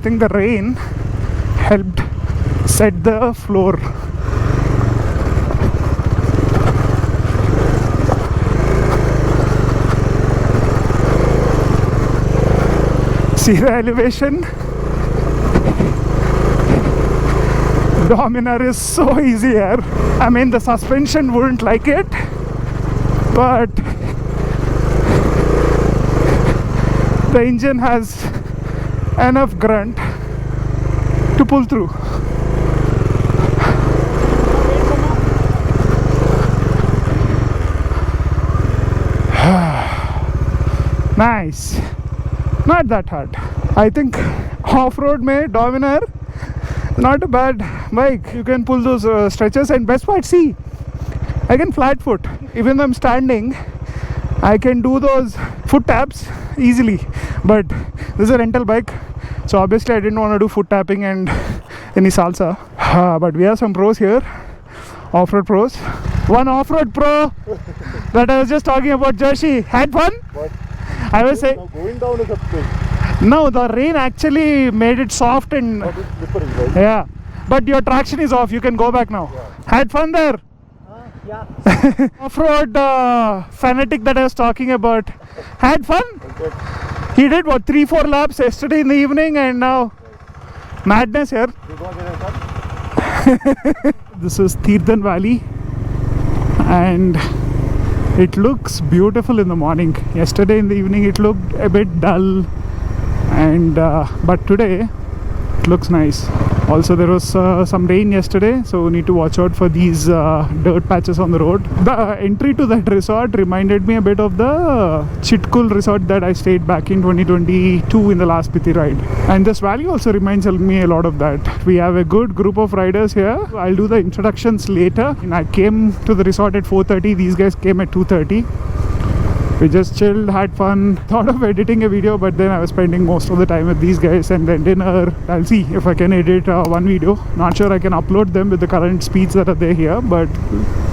think the rain helped set the floor. See the elevation? Dominar is so easy here. I mean, the suspension wouldn't like it, but the engine has enough grunt to pull through. Nice. Not that hard. I think off-road mein Dominar, not a bad bike. You can pull those stretches, and best part, see, I can flat foot. Even though I'm standing, I can do those foot taps easily. But this is a rental bike, so obviously I didn't want to do foot tapping and any salsa. But we have some pros here, off-road pros. One off-road pro that I was just talking about, Joshi, had fun? What? I was saying, going down is a thing. No, the rain actually made it soft and It's slippery, right? yeah. But your traction is off. You can go back now. Yeah. Had fun there. Yeah. Off-road fanatic that I was talking about. Had fun. Okay. He did what, 3-4 laps yesterday in the evening, and now madness here. You go again and come? This is Tirthan Valley, and it looks beautiful in the morning. Yesterday in the evening it looked a bit dull, and but today it looks nice. Also, there was some rain yesterday, so we need to watch out for these dirt patches on the road. The entry to that resort reminded me a bit of the Chitkul resort that I stayed back in 2022 in the last Spiti ride. And this valley also reminds me a lot of that. We have a good group of riders here. I'll do the introductions later. And I came to the resort at 4:30. These guys came at 2:30. We just chilled, had fun, thought of editing a video, but then I was spending most of the time with these guys, and then dinner. I'll see if I can edit one video. Not sure I can upload them with the current speeds that are there here, but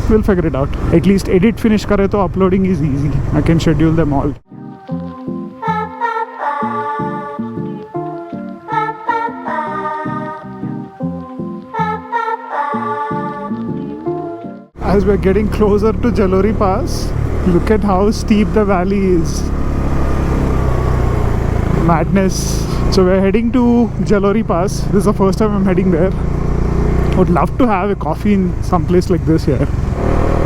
we'll figure it out. At least edit finish kare to uploading is easy. I can schedule them all. As we're getting closer to Jalori Pass, look at how steep the valley is. Madness. So we're heading to Jalori Pass. This is the first time I'm heading there. Would love to have a coffee in some place like this here.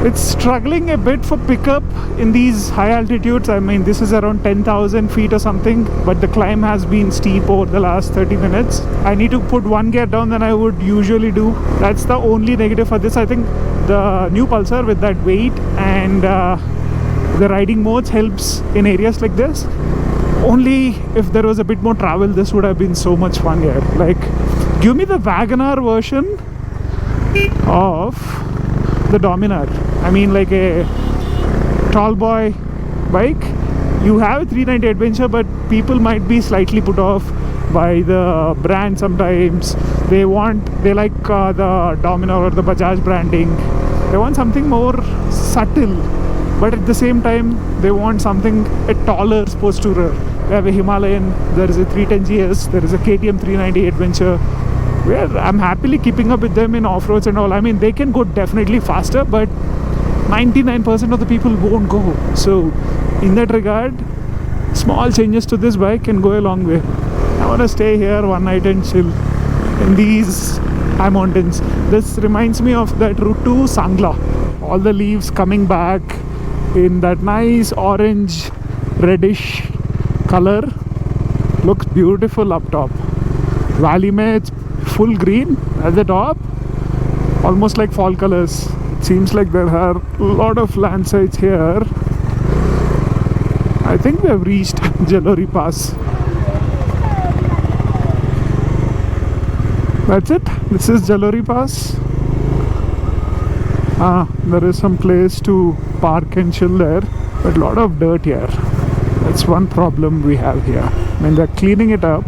It's struggling a bit for pickup in these high altitudes. I mean, this is around 10,000 feet or something, but the climb has been steep over the last 30 minutes. I need to put one gear down than I would usually do. That's the only negative for this. I think the new Pulsar with that weight and the riding modes helps in areas like this. Only if there was a bit more travel, this would have been so much fun here. Like, give me the WagonR version of the Dominar. I mean, like a tall boy bike. You have a 390 Adventure, but people might be slightly put off by the brand sometimes. They like the Dominar or the Bajaj branding. They want something more subtle, but at the same time they want something a taller sports tourer. We have a Himalayan, there is a 310 GS, there is a KTM 390 Adventure, where I'm happily keeping up with them in off-roads and all. I mean, they can go definitely faster, but 99% of the people won't go. So in that regard, small changes to this bike can go a long way. I want to stay here one night and chill in these high mountains. This reminds me of that route to Sangla. All the leaves coming back in that nice orange reddish color. Looks beautiful up top. Valley mein it's full green at the top, almost like fall colors. It seems like there are a lot of landslides here. I think we have reached Jalori Pass. That's it. This is Jalori Pass. There is some place to park and chill there, but a lot of dirt here. That's one problem we have here. I mean, they're cleaning it up,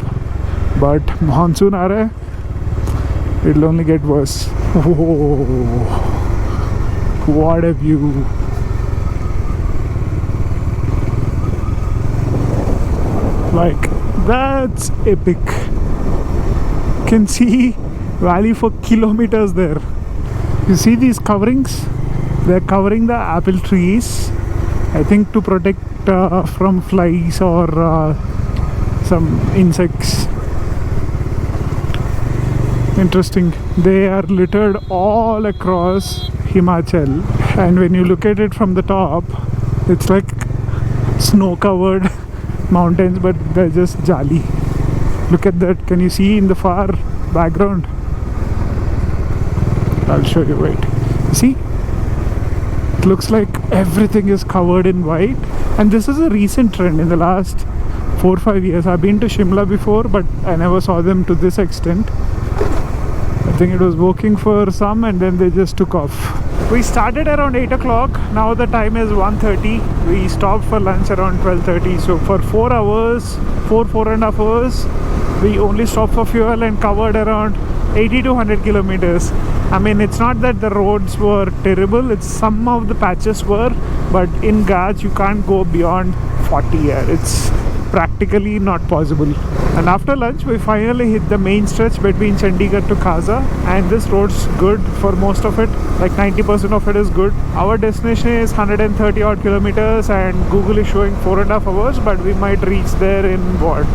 but monsoon aa raha hai, it'll only get worse. Whoa, what a view. Like, that's epic. can see valley for kilometers there. You see these coverings? They're covering the apple trees, I think to protect from flies or some insects. Interesting. They are littered all across Himachal, and when you look at it from the top, it's like snow covered mountains, but they're just jali. Look at that. Can you see in the far background? I'll show you. Wait. See? It looks like everything is covered in white, and this is a recent trend in the last 4 or 5 years. I've been to Shimla before, but I never saw them to this extent. I think it was working for some and then they just took off. We started around 8 o'clock. Now the time is 1:30. We stopped for lunch around 12:30. So for 4 hours, 4.5 hours, we only stopped for fuel and covered around 80 to 100 kilometers. I mean, it's not that the roads were terrible. It's some of the patches were, but in Ghats you can't go beyond 40 here. It's practically not possible. And after lunch we finally hit the main stretch between Chandigarh to Khaza, and this road's good for most of it, like 90% of it is good. Our destination is 130 odd kilometers and Google is showing 4.5 hours, but we might reach there in what,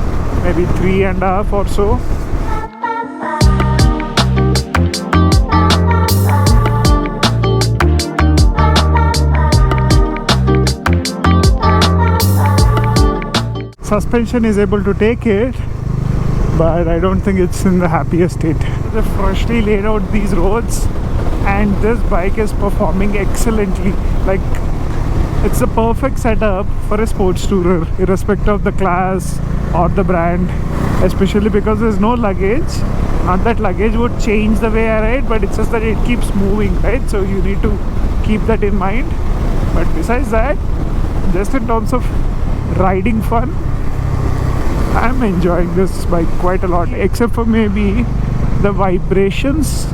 maybe 3.5 or so. Suspension is able to take it, but I don't think it's in the happiest state. They freshly laid out these roads, and this bike is performing excellently. Like, it's the perfect setup for a sports tourer, irrespective of the class or the brand, especially because there's no luggage. Not that luggage would change the way I ride, but it's just that it keeps moving, right? So you need to keep that in mind. But besides that, just in terms of riding fun, I'm enjoying this bike quite a lot, except for maybe the vibrations.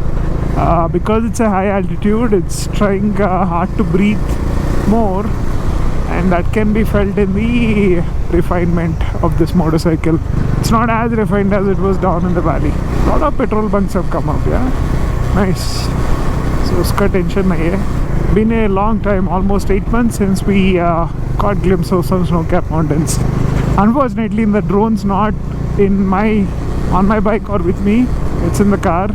Because it's a high altitude, it's trying hard to breathe more, and that can be felt in the refinement of this motorcycle. It's not as refined as it was down in the valley. A lot of petrol bunks have come up, yeah. Nice. So uska tension nahi hai. Been a long time, almost 8 months since we caught glimpse of some snow-capped mountains. Unfortunately, the drone's not on my bike or with me. It's in the car,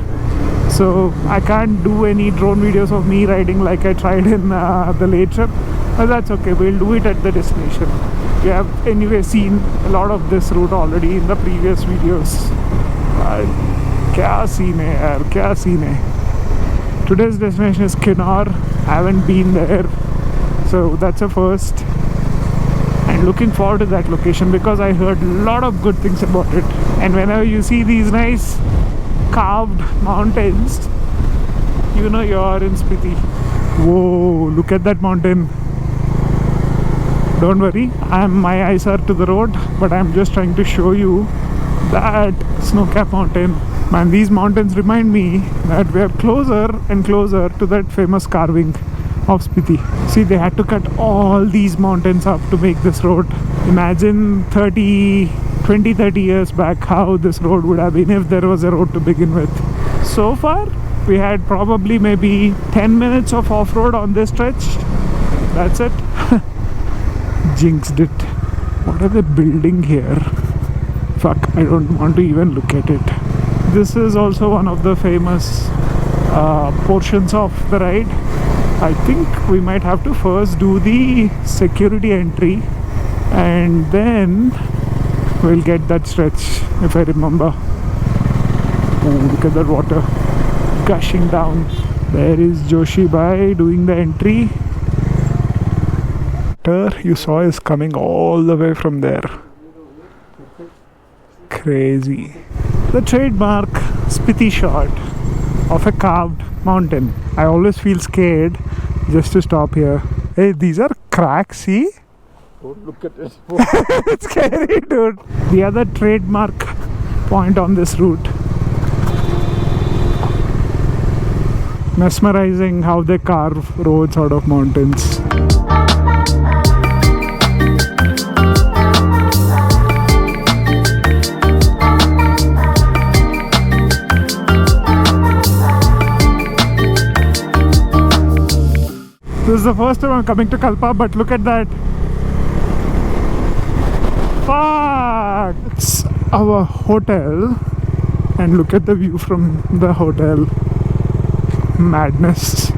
so I can't do any drone videos of me riding like I tried in the late trip. But that's okay. We'll do it at the destination. We have anyway seen a lot of this route already in the previous videos. Kya scene hai yaar, kya scene hai. Today's destination is Kinnaur. I haven't been there, so that's a first. And looking forward to that location because I heard a lot of good things about it. And whenever you see these nice carved mountains, you know you're in Spiti. Whoa, look at that mountain. Don't worry, my eyes are to the road, but I'm just trying to show you that snow-capped mountain. Man, these mountains remind me that we are closer and closer to that famous carving of Spiti. See, they had to cut all these mountains up to make this road. Imagine 20-30 years back how this road would have been if there was a road to begin with. So far, we had probably maybe 10 minutes of off-road on this stretch. That's it. Jinxed it. What are they building here? Fuck, I don't want to even look at it. This is also one of the famous portions of the ride. I think we might have to first do the security entry and then we'll get that stretch, if I remember. Oh, look at that water gushing down. There is Joshi Bhai doing the entry. You saw is coming all the way from there. Crazy. The trademark Spiti shot of a carved mountain. I always feel scared just to stop here. Hey, these are cracks, see? Don't look at it. It's scary, dude. The other trademark point on this route. Mesmerizing how they carve roads out of mountains. is the first time I'm coming to Kalpa, but look at that. Fuck! It's our hotel, and look at the view from the hotel. Madness.